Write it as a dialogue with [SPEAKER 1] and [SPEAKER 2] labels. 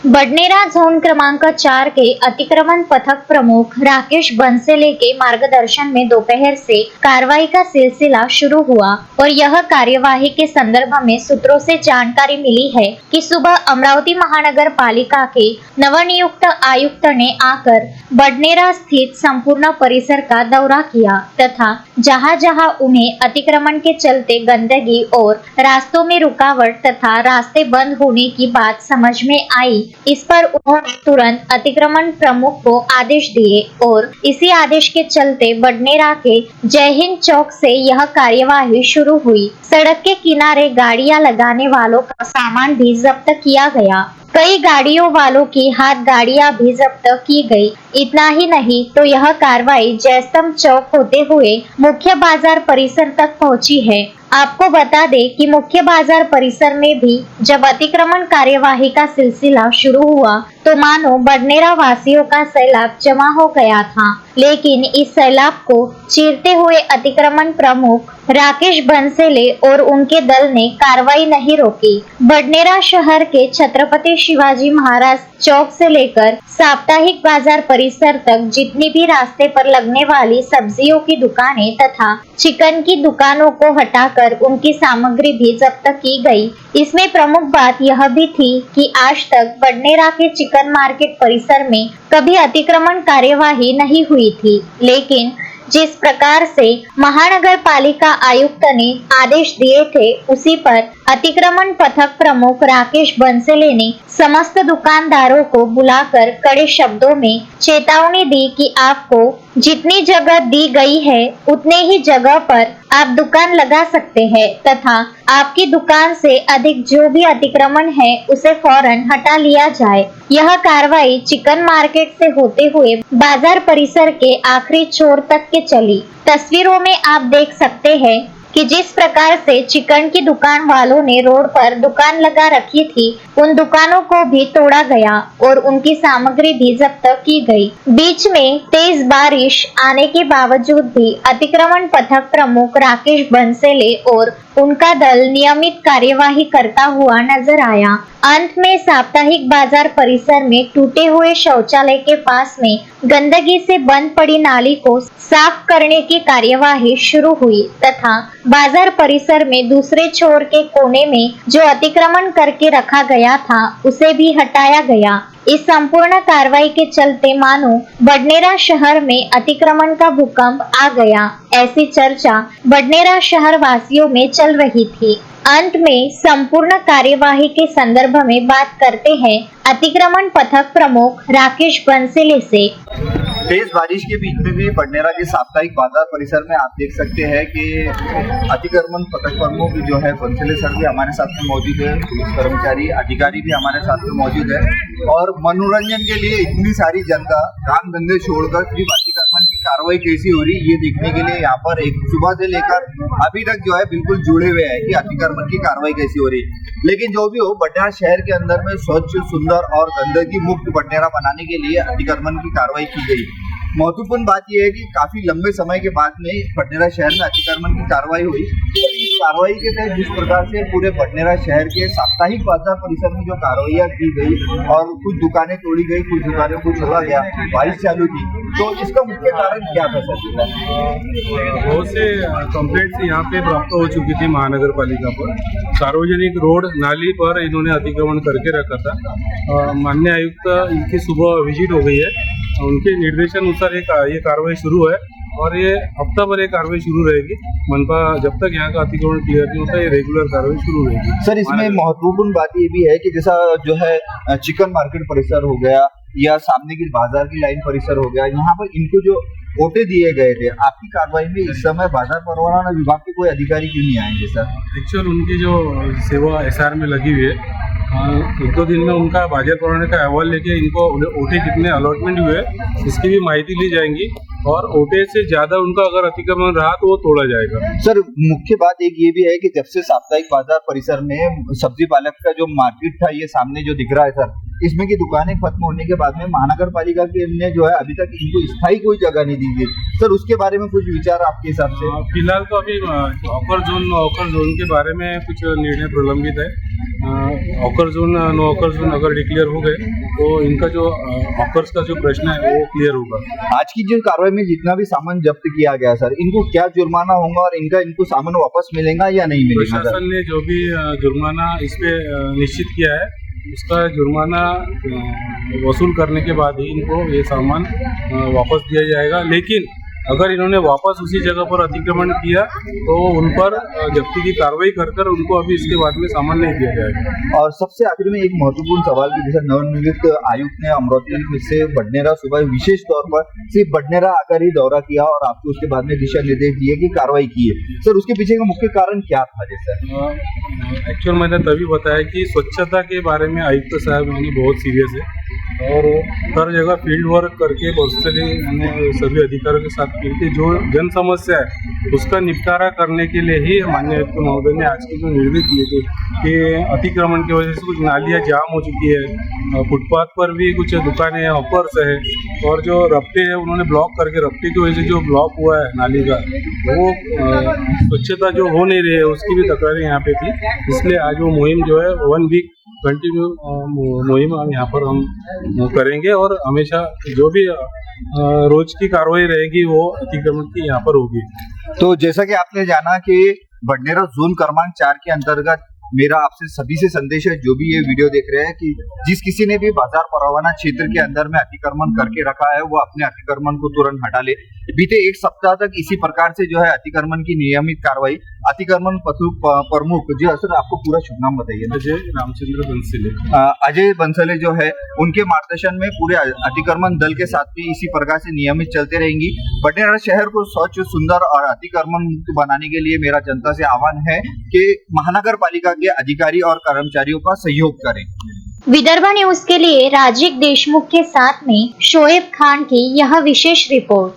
[SPEAKER 1] Badnera zone क्रमांक 4 के अतिक्रमण पथक प्रमुख राकेश बंसेले के मार्गदर्शन में दोपहर से कार्रवाई का सिलसिला शुरू हुआ और यह कार्यवाही के संदर्भ में सूत्रों से जानकारी मिली है कि सुबह अमरावती महानगर पालिका के नवनियुक्त आयुक्त ने आकर बडनेरा स्थित संपूर्ण परिसर का दौरा किया तथा जहां-जहां उन्हें अतिक्रमण के चलते गंदगी और रास्तों में रुकावट तथा रास्ते बंद होने की बात समझ में आई, इस पर उन्होंने तुरंत अतिक्रमण प्रमुख को आदेश दिए और इसी आदेश के चलते बडनेरा के जय हिंद चौक से यह कार्यवाही शुरू हुई। सड़क के किनारे गाड़ियां लगाने वालों का सामान भी जब्त किया गया। कई गाड़ियों वालों की हाथ गाड़ियां भी जब्त की गई। इतना ही नहीं तो यह कार्रवाई जयस्तंभ चौक होते हुए मुख्य बाजार परिसर तक पहुंची है। आपको बता दें कि मुख्य बाजार परिसर में भी जब अतिक्रमण कार्यवाही का सिलसिला शुरू हुआ तो मानो बडनेरा वासियों का सैलाब जमा हो गया था, लेकिन इस सैलाब को चीरते हुए अतिक्रमण प्रमुख राकेश बंसेले और उनके दल ने कार्रवाई नहीं रोकी। बडनेरा शहर के छत्रपति शिवाजी महाराज चौक से लेकर साप्ताहिक बाजार परिसर तक जितनी भी रास्ते पर लगने वाली सब्जियों की दुकानें तथा चिकन की दुकानों को हटाकर उनकी सामग्री भी जब्त की गई। इसमें प्रमुख बात यह भी थी कि आज तक बडनेरा के चिकन मार्केट परिसर में कभी अतिक्रमण कार्यवाही नहीं हुई थी, लेकिन जिस प्रकार से महानगर पालिका आयुक्त ने आदेश दिए थे उसी पर अतिक्रमण पथक प्रमुख राकेश बंसेले ने समस्त दुकानदारों को बुलाकर कड़े शब्दों में चेतावनी दी कि आपको जितनी जगह दी गई है उतने ही जगह पर आप दुकान लगा सकते हैं तथा आपकी दुकान से अधिक जो भी अतिक्रमण है उसे फौरन हटा लिया जाए। यह कार्रवाई चिकन मार्केट से होते हुए बाजार परिसर के आखिरी छोर तक के चली। तस्वीरों में आप देख सकते हैं कि जिस प्रकार से चिकन की दुकान वालों ने रोड पर दुकान लगा रखी थी, उन दुकानों को भी तोड़ा गया और उनकी सामग्री भी जब्त की गई। बीच में तेज बारिश आने के बावजूद भी अतिक्रमण पथक प्रमुख राकेश बंसेले और उनका दल नियमित कार्यवाही करता हुआ नजर आया। अंत में साप्ताहिक बाजार परिसर में टूटे हुए शौचालय के पास में गंदगी से बंद पड़ी नाली को साफ करने की कार्यवाही शुरू हुई तथा बाजार परिसर में दूसरे छोर के कोने में जो अतिक्रमण करके रखा गया था उसे भी हटाया गया। इस संपूर्ण कार्रवाई के चलते मानो बडनेरा शहर में अतिक्रमण का भूकंप आ गया, ऐसी चर्चा बडनेरा शहर वासियों में चल रही थी। अंत में संपूर्ण कार्यवाही के संदर्भ में बात करते हैं अतिक्रमण पथक प्रमुख राकेश बंसेले से।
[SPEAKER 2] तेज बारिश के बीच में भी बडनेरा के साप्ताहिक बाजार परिसर में आप देख सकते हैं कि अतिक्रमण पथक प्रमुख जो है बंसेले सर भी हमारे साथ में मौजूद है, पुलिस कर्मचारी अधिकारी भी हमारे साथ में मौजूद है और मनोरंजन के लिए इतनी सारी जनता काम धंधे छोड़कर सिर्फ अतिक्रमण की कार्रवाई कैसी हो रही ये देखने के लिए यहाँ पर एक सुबह से लेकर अभी तक जो है बिल्कुल जुड़े हुए हैं कि अतिक्रमण की कार्रवाई कैसी हो रही है। लेकिन जो भी हो, बडनेरा शहर के अंदर में स्वच्छ, सुंदर और गंदगी मुक्त बडनेरा बनाने के लिए अतिक्रमण की कार्रवाई की गई। महत्वपूर्ण बात यह है कि काफी लंबे समय के बाद में बडनेरा शहर में अतिक्रमण की कार्रवाई हुई। इस कार्रवाई के तहत जिस प्रकार से पूरे बडनेरा शहर के साप्ताहिक बाजार परिसर में जो कार्रवाइयाँ की गई और कुछ दुकानें तोड़ी गई, कुछ दुकानों को छोड़ा गया, बारिश चालू थी, तो इसका मुख्य कारण क्या था सर?
[SPEAKER 3] बहुत से कंप्लेंट्स यहाँ पे प्राप्त हो चुकी थी महानगर पालिका पर। सार्वजनिक रोड नाली पर इन्होंने अतिक्रमण करके रखा था। माननीय आयुक्त इनकी सुबह विजिट हो गई है, उनके निर्देशानुसार ये कार्रवाई शुरू है और ये हफ्ता भर ये कार्रवाई शुरू रहेगी। मनपा जब तक यहाँ का अतिक्रमण क्लियर नहीं होता ये रेगुलर कार्रवाई शुरू रहेगी।
[SPEAKER 2] सर, इसमें महत्वपूर्ण बात ये भी है कि जैसा जो है चिकन मार्केट परिसर हो गया या सामने की बाजार की लाइन परिसर हो गया, यहाँ पर इनको जो ओटे दिए गए थे, आपकी कार्रवाई में इस समय बाजार परवाना विभाग के कोई अधिकारी क्यों नहीं आएंगे सर?
[SPEAKER 3] एक्चुअल उनकी जो सेवा SR में लगी हुई है, एक दो दिन में उनका बाजार परवाने का अहवाल लेके इनको ओटे कितने अलॉटमेंट हुए इसकी भी माहिती ली जाएंगी और ओटे से ज्यादा उनका अगर अतिक्रमण रहा तो वो तोड़ा जाएगा।
[SPEAKER 2] सर, मुख्य बात एक ये भी है कि जब से साप्ताहिक बाजार परिसर में सब्जी पालक का जो मार्केट था ये सामने जो दिख रहा है सर, इसमें की दुकानें खत्म होने के बाद में महानगर पालिका के ने जो है अभी तक इनको स्थायी कोई जगह नहीं दी गई। सर उसके बारे में कुछ विचार आपके हिसाब से?
[SPEAKER 3] फिलहाल तो अभी ऑकर जोन के बारे में कुछ निर्णय प्रलंबित है। ऑकर जोन नो ऑकर जोन अगर डिक्लेयर हो गए तो इनका जो ऑकर्स का जो प्रश्न है वो क्लियर होगा।
[SPEAKER 2] आज की जो कार्रवाई में जितना भी सामान जब्त किया गया सर, इनको क्या जुर्माना होगा और इनको सामान वापस मिलेगा या नहीं मिलेगा?
[SPEAKER 3] प्रशासन ने जो भी जुर्माना इस पे निश्चित किया है उसका जुर्माना वसूल करने के बाद ही इनको ये सामान वापस दिया जाएगा। लेकिन अगर इन्होंने वापस उसी जगह पर अतिक्रमण किया तो उन पर जब्ती की कार्रवाई कर उनको अभी इसके बाद में सामान नहीं दिया जाएगा।
[SPEAKER 2] और सबसे आखिर में एक महत्वपूर्ण सवाल की, जैसे नवनियुक्त आयुक्त ने अमरावती से बडनेरा सुबह विशेष तौर पर सिर्फ बडनेरा आकर ही दौरा किया और आपको उसके बाद में दिशा निर्देश दिए कि कार्रवाई की है। सर उसके पीछे का मुख्य कारण क्या था? जैसे
[SPEAKER 3] एक्चुअल मैंने तभी बताया कि स्वच्छता के बारे में आयुक्त साहब यानी बहुत सीरियस है और हर जगह फील्ड वर्क करके पर्सनली सभी अधिकारियों के साथ मिलकर जो जन समस्या है उसका निपटारा करने के लिए ही माननीय आयुक्त महोदय ने आज के जो निर्देश दिए थे कि अतिक्रमण की वजह से कुछ नालियाँ जाम हो चुकी है, फुटपाथ पर भी कुछ दुकानें हैं, हॉपर्स है और जो रफ्ते हैं उन्होंने ब्लॉक करके, रफ्ते की वजह से जो ब्लॉक हुआ है नाली का वो स्वच्छता जो हो नहीं रही है उसकी भी तकरारें यहाँ पे थी। इसलिए आज वो मुहिम जो है 1 वीक कंटिन्यू मुहिम हम यहाँ पर हम करेंगे और हमेशा जो भी रोज की कार्रवाई रहेगी वो अतिक्रमण की यहाँ पर होगी।
[SPEAKER 2] तो जैसा कि आपने जाना कि बडनेरा जोन क्रमांक 4 के अंतर्गत मेरा आपसे सभी से संदेश है, जो भी ये वीडियो देख रहे हैं, कि जिस किसी ने भी बाजार परवाना क्षेत्र के अंदर में अतिक्रमण करके रखा है वो अपने अतिक्रमण को तुरंत हटा ले। बीते 1 सप्ताह तक इसी प्रकार से जो है अतिक्रमण की नियमित कार्रवाई अतिक्रमण प्रमुख जो सर आपको पूरा शुभ नाम बताइए।
[SPEAKER 3] अजय रामचंद्र बंसले।
[SPEAKER 2] अजय बंसले जो है उनके मार्गदर्शन में पूरे अतिक्रमण दल के साथ भी इसी प्रकार से नियमित चलते रहेंगी। बडनेरा शहर को स्वच्छ, सुंदर और अतिक्रमण मुक्त बनाने के लिए मेरा जनता से आह्वान है कि महानगर पालिका के अधिकारी और कर्मचारियों का सहयोग करें।
[SPEAKER 1] विदर्भ न्यूज के लिए राजीव देशमुख के साथ में शोएब खान की यह विशेष रिपोर्ट।